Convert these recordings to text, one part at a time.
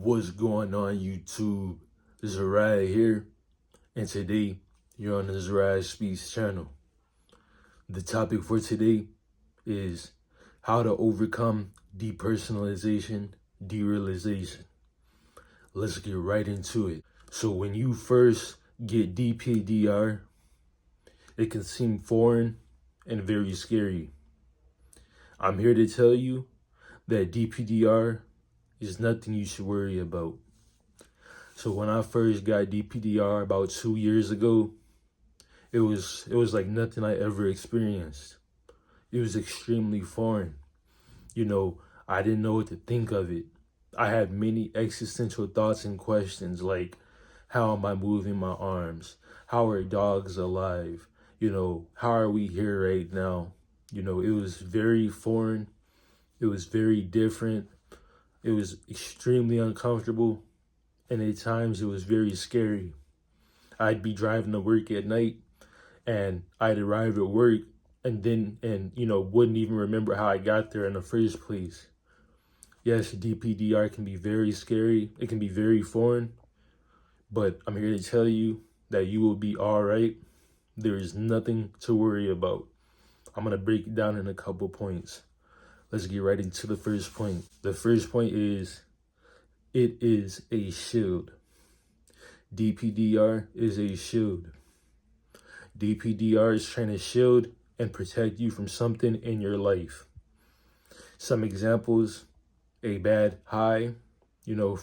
What's going on, YouTube? Zariah here, and today you're on the Zariah Speaks channel. The topic for today is how to overcome depersonalization, derealization. Let's get right into it. So when you first get DPDR, it can seem foreign and very scary. I'm here to tell you that DPDR is nothing you should worry about. So when I first got DPDR about 2 years ago, it was like nothing I ever experienced. It was extremely foreign. I didn't know what to think of it. I had many existential thoughts and questions like, how am I moving my arms? How are dogs alive? How are we here right now? It was very foreign. It was very different. It was extremely uncomfortable. And at times it was very scary. I'd be driving to work at night and I'd arrive at work and wouldn't even remember how I got there in the first place. Yes, DPDR can be very scary. It can be very foreign, but I'm here to tell you that you will be all right. There is nothing to worry about. I'm going to break it down in a couple points. Let's get right into the first point. The first point is, it is a shield. DPDR is a shield. DPDR is trying to shield and protect you from something in your life. Some examples: a bad high,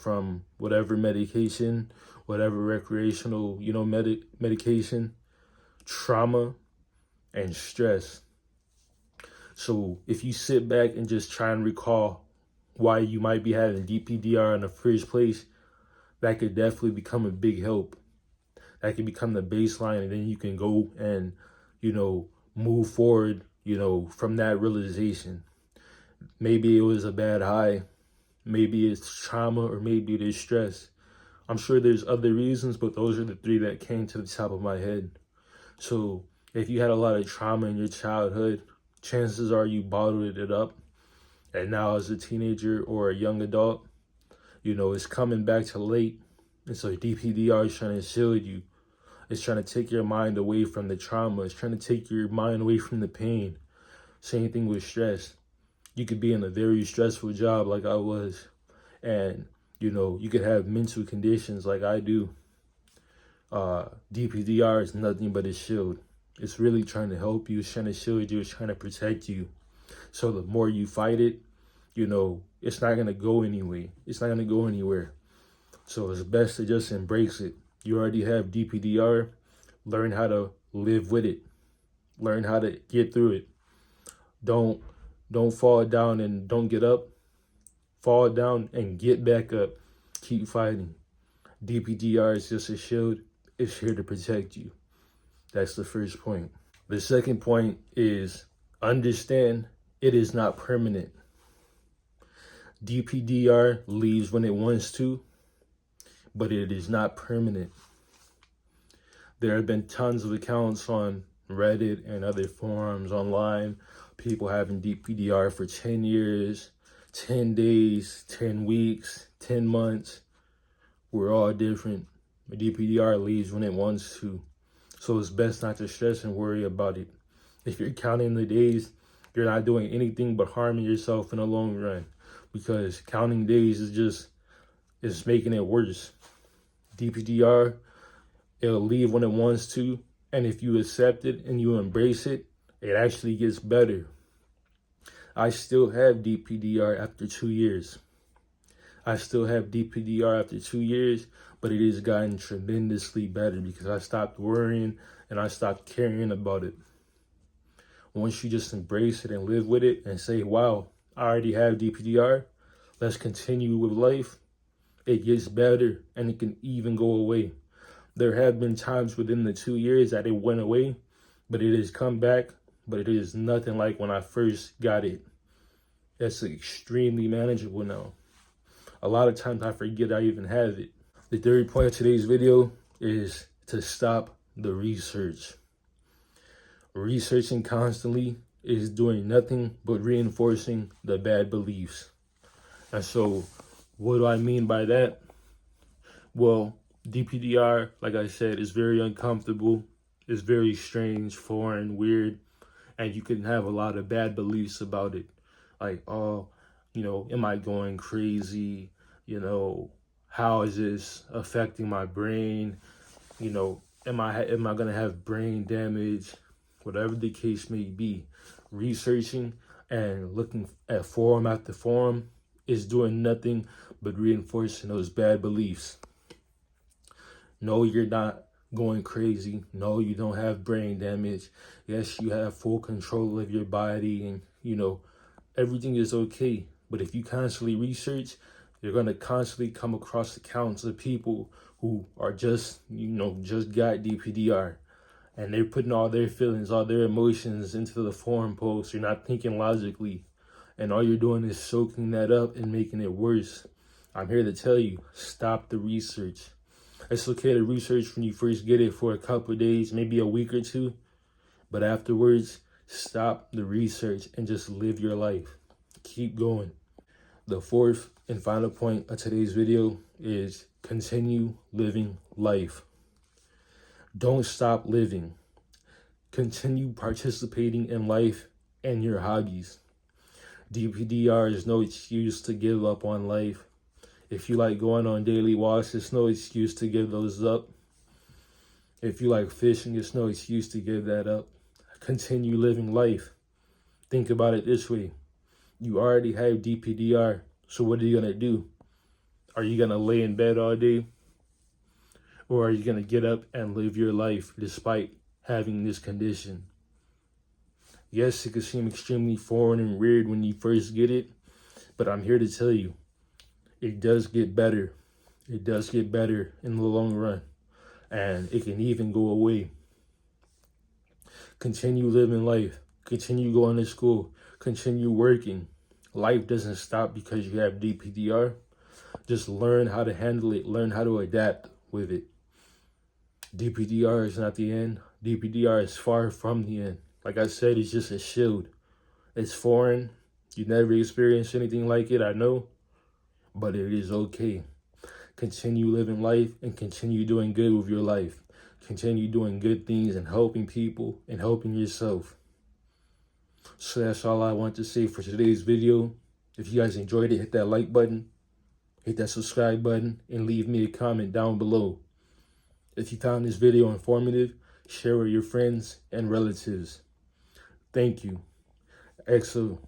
from whatever medication, whatever recreational, medication, trauma, and stress. So if you sit back and just try and recall why you might be having DPDR in the first place, that could definitely become a big help. That could become the baseline, and then you can go and, move forward, from that realization. Maybe it was a bad high, maybe it's trauma, or maybe it is stress. I'm sure there's other reasons, but those are the three that came to the top of my head. So if you had a lot of trauma in your childhood, chances are you bottled it up. And now as a teenager or a young adult, it's coming back to late. And so DPDR is trying to shield you. It's trying to take your mind away from the trauma. It's trying to take your mind away from the pain. Same thing with stress. You could be in a very stressful job like I was. And, you could have mental conditions like I do. DPDR is nothing but a shield. It's really trying to help you. It's trying to shield you. It's trying to protect you. So the more you fight it, it's not going to go anywhere. It's not going to go anywhere. So it's best to just embrace it. You already have DPDR. Learn how to live with it. Learn how to get through it. Don't fall down and don't get up. Fall down and get back up. Keep fighting. DPDR is just a shield. It's here to protect you. That's the first point. The second point is, understand it is not permanent. DPDR leaves when it wants to, but it is not permanent. There have been tons of accounts on Reddit and other forums online, people having DPDR for 10 years, 10 days, 10 weeks, 10 months. We're all different. DPDR leaves when it wants to. So it's best not to stress and worry about it. If you're counting the days, you're not doing anything but harming yourself in the long run, because counting days is making it worse. DPDR, it'll leave when it wants to, and if you accept it and you embrace it, it actually gets better. I still have DPDR after 2 years. I still have DPDR after 2 years, but it has gotten tremendously better because I stopped worrying and I stopped caring about it. Once you just embrace it and live with it and say, wow, I already have DPDR, let's continue with life, it gets better and it can even go away. There have been times within the 2 years that it went away, but it has come back, but it is nothing like when I first got it. It's extremely manageable now. A lot of times I forget I even have it. The third point of today's video is to stop the research. Researching constantly is doing nothing but reinforcing the bad beliefs. And so What do I mean by that? Well, DPDR, like I said, is very uncomfortable. It's very strange, foreign, weird, and you can have a lot of bad beliefs about it. Like, oh, am I going crazy? How is this affecting my brain? Am I gonna have brain damage? Whatever the case may be, researching and looking at forum after forum is doing nothing but reinforcing those bad beliefs. No, you're not going crazy. No, you don't have brain damage. Yes, you have full control of your body, and everything is okay. But if you constantly research, you're going to constantly come across accounts of people who are just got DPDR, and they're putting all their feelings, all their emotions into the forum post. You're not thinking logically, and all you're doing is soaking that up and making it worse. I'm here to tell you, stop the research. It's okay to research when you first get it for a couple of days, maybe a week or two, but afterwards, stop the research and just live your life. Keep going. The fourth and final point of today's video is continue living life. Don't stop living. Continue participating in life and your hobbies. DPDR is no excuse to give up on life. If you like going on daily walks, it's no excuse to give those up. If you like fishing, it's no excuse to give that up. Continue living life. Think about it this way. You already have DPDR, so what are you going to do? Are you going to lay in bed all day? Or are you going to get up and live your life despite having this condition? Yes, it could seem extremely foreign and weird when you first get it, but I'm here to tell you, it does get better. It does get better in the long run, and it can even go away. Continue living life. Continue going to school. Continue working. Life doesn't stop because you have DPDR. Just learn how to handle it. Learn how to adapt with it. DPDR is not the end. DPDR is far from the end. Like I said, it's just a shield. It's foreign. You never experienced anything like it, I know. But it is okay. Continue living life and continue doing good with your life. Continue doing good things and helping people and helping yourself. So that's all I want to say for today's video. If you guys enjoyed it, hit that like button, hit that subscribe button, and leave me a comment down below. If you found this video informative, share with your friends and relatives. Thank you. XO.